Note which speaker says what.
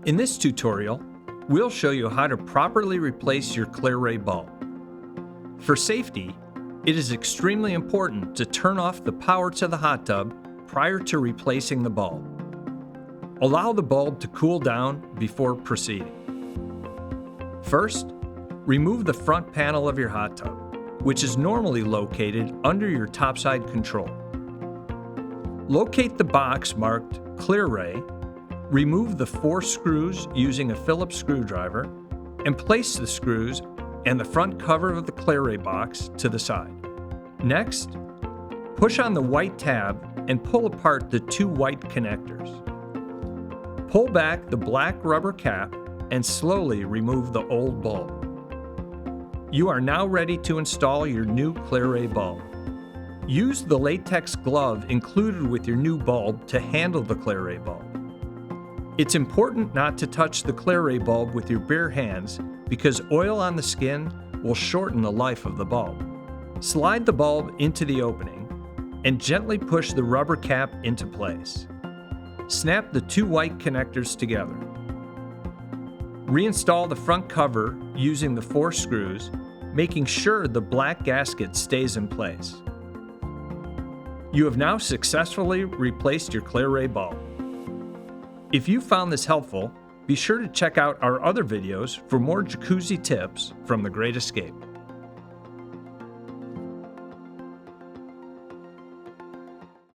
Speaker 1: In this tutorial, we'll show you how to properly replace your ClearRay bulb. For safety, it is extremely important to turn off the power to the hot tub prior to replacing the bulb. Allow the bulb to cool down before proceeding. First, remove the front panel of your hot tub, which is normally located under your topside control. Locate the box marked ClearRay, remove the 4 screws using a Phillips screwdriver, and place the screws and the front cover of the ClearRay box to the side. Next, push on the white tab and pull apart the 2 white connectors. Pull back the black rubber cap and slowly remove the old bulb. You are now ready to install your new ClearRay bulb. Use the latex glove included with your new bulb to handle the ClearRay bulb. It's important not to touch the ClearRay bulb with your bare hands because oil on the skin will shorten the life of the bulb. Slide the bulb into the opening and gently push the rubber cap into place. Snap the 2 white connectors together. Reinstall the front cover using the 4 screws, making sure the black gasket stays in place. You have now successfully replaced your ClearRay bulb. If you found this helpful, be sure to check out our other videos for more jacuzzi tips from The Great Escape.